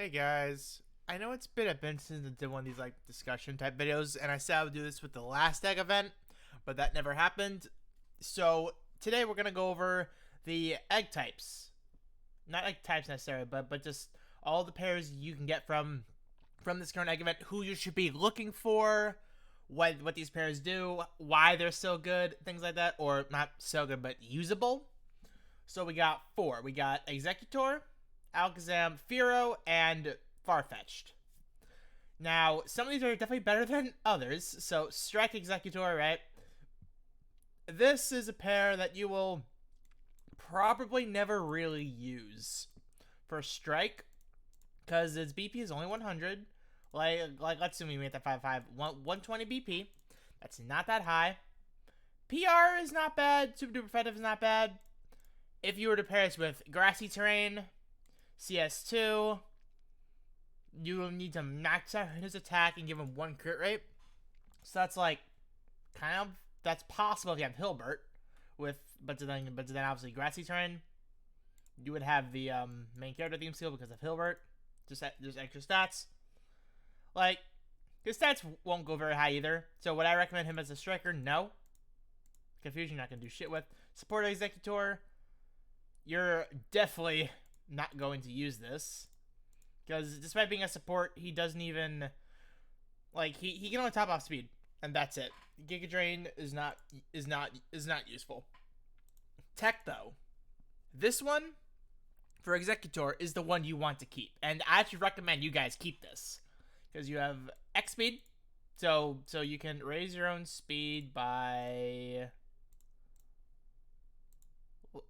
Hey guys, I know it's been a bit since I did one of these like discussion type videos, and I said I would do this with the last egg event, but that never happened. So today we're gonna go over the egg types, not egg types necessarily, but just all the pairs you can get from this current egg event, who you should be looking for, what these pairs do, why they're so good, things like that, or not so good but usable. So we got four. We got Executor, Alakazam, Fearow, and Farfetch'd. Now, some of these are definitely better than others. So, Strike Executor, right? This is a pair that you will probably never really use for Strike, because its BP is only 100. Like let's assume we made that 5-5, 120 BP. That's not that high. PR is not bad. Super Duper Effective is not bad. If you were to pair this with Grassy Terrain, CS2, you will need to max out his attack and give him 1 crit rate. So that's like, that's possible if you have Hilbert, but then obviously Grassy Terrain, you would have the main character theme skill because of Hilbert, just extra stats. Like, his stats won't go very high either, so would I recommend him as a striker? No. Confusion, not going to do shit with. Support Executor, you're definitely not going to use this, because despite being a support, he doesn't even, like, he can only top off speed, and that's it. Giga Drain is not useful. Tech, though, this one for Executor is the one you want to keep, and I actually recommend you guys keep this, because you have X speed, so you can raise your own speed by,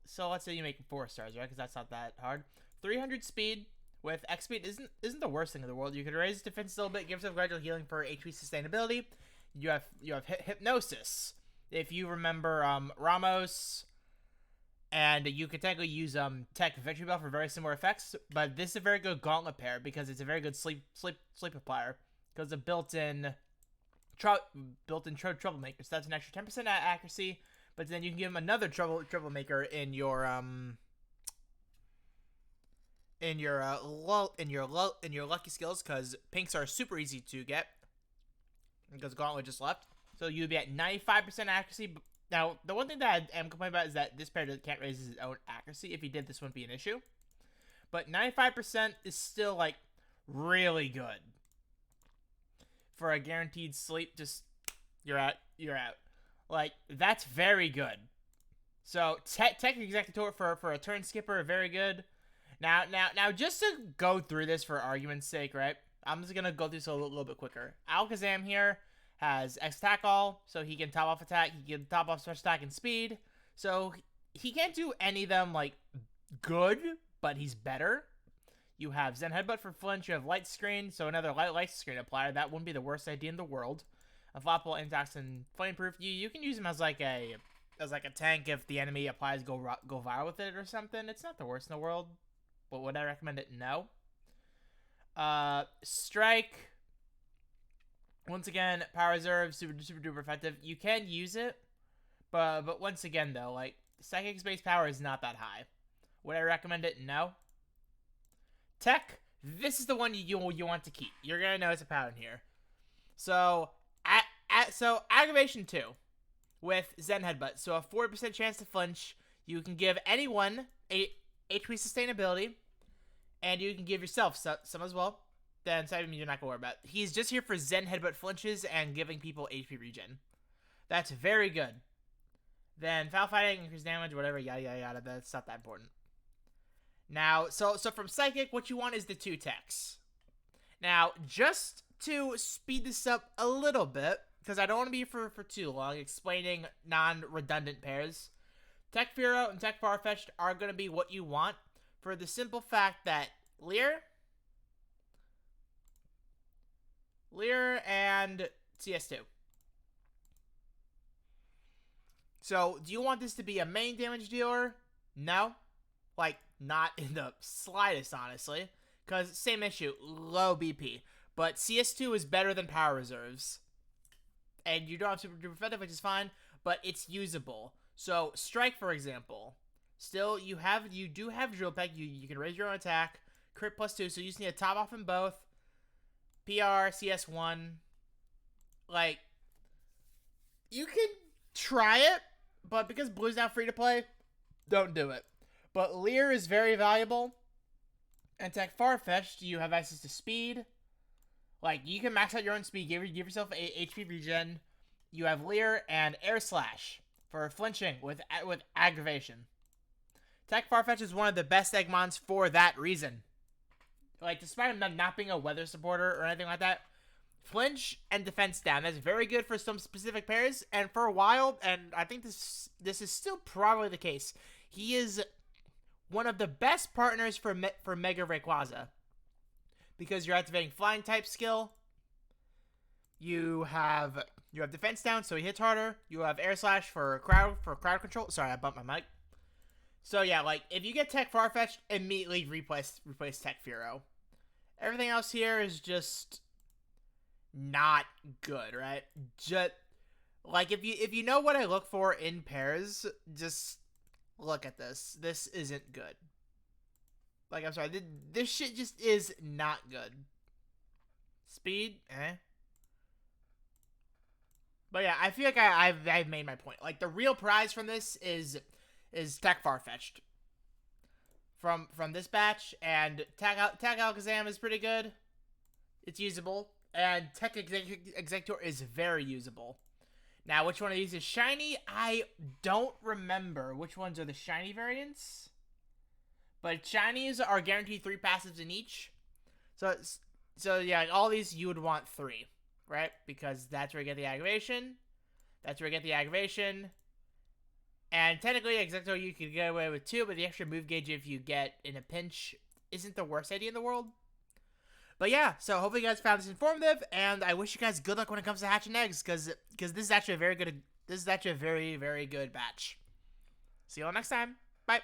so let's say you make 4 stars, right? Because that's not that hard. 300 speed with X speed isn't the worst thing in the world. You can raise defense a little bit, give yourself gradual healing for HP sustainability. You have Hypnosis. If you remember Ramos, and you can technically use Tech Victory Bell for very similar effects, but this is a very good gauntlet pair because it's a very good sleep applier because of built-in troublemaker. So that's an extra 10% accuracy. But then you can give him another troublemaker in your lucky skills, because pinks are super easy to get because Gauntlet just left. So you'd be at 95% accuracy. Now, the one thing that I am complaining about is that this pair can't raise his own accuracy. If he did, this wouldn't be an issue. But 95% is still, like, really good. For a guaranteed sleep, just, you're out. Like, that's very good. So, Tech Executor for a turn skipper, very good. Now, just to go through this for argument's sake, right? I'm just going to go through this a little bit quicker. Alakazam here has X attack all, so he can top off attack, he can top off special attack and speed. So, he can't do any of them, like, good, but he's better. You have Zen Headbutt for flinch, you have Light Screen, so another light screen applier. That wouldn't be the worst idea in the world. A Flopple, Intox, and Flameproof. You can use him as like a tank if the enemy applies go viral with it or something. It's not the worst in the world, but would I recommend it? No. Strike. Once again, Power Reserve, super duper effective. You can use it, but once again though, like Psychic's base power is not that high. Would I recommend it? No. Tech. This is the one you want to keep. You're gonna notice a pattern here. So. So Aggravation 2 with Zen Headbutt. So a 40% chance to flinch. You can give anyone a HP sustainability, and you can give yourself some as well. Then something you're not gonna worry about. He's just here for Zen Headbutt flinches and giving people HP regen. That's very good. Then foul fighting, increase damage, whatever, yada yada yada. That's not that important. Now, so from Psychic, what you want is the 2 techs. Now, just to speed this up a little bit, because I don't want to be for too long explaining non-redundant pairs, Tech Fearow and Tech Farfetch'd are going to be what you want for the simple fact that Leer and CS2. So, do you want this to be a main damage dealer? No. Like, not in the slightest, honestly. Because, same issue, low BP. But CS2 is better than Power Reserves. And you don't have super duper effective, which is fine, but it's usable. So, Strike, for example. Still, you do have Drill Peck. You can raise your own attack. crit +2, so you just need to top off in both. PR, CS1. Like, you can try it, but because Blue's now free to play, don't do it. But Leer is very valuable. And Tech Farfetch'd, you have access to speed. Like, you can max out your own speed, give yourself a HP regen. You have Leer and Air Slash for flinching with aggravation. Tech Farfetch is one of the best egg mons for that reason. Like, despite him not being a weather supporter or anything like that, flinch and defense down. That's very good for some specific pairs. And for a while, and I think this is still probably the case, he is one of the best partners for Mega Rayquaza. Because you're activating flying type skill. You have defense down, so he hits harder. You have Air Slash for crowd control. Sorry, I bumped my mic. So yeah, like, if you get Tech Farfetch'd, immediately replace Tech Furo. Everything else here is just not good, right? Just like, if you know what I look for in pairs, just look at this. This isn't good. Like, I'm sorry, this shit just is not good. Speed, But yeah, I feel like I've made my point. Like, the real prize from this is Tech Farfetch'd. From this batch, and Tag Alakazam is pretty good. It's usable. And Tech Executor is very usable. Now, which one of these is shiny? I don't remember which ones are the shiny variants. But shinies are guaranteed 3 passives in each. So yeah, like, all these you would want 3, right? Because that's where you get the aggravation. That's where you get the aggravation. And technically, Executor you could get away with 2, but the extra move gauge if you get in a pinch isn't the worst idea in the world. But yeah, so hopefully you guys found this informative, and I wish you guys good luck when it comes to hatching eggs, because this is actually a very good, very, very good batch. See you all next time. Bye.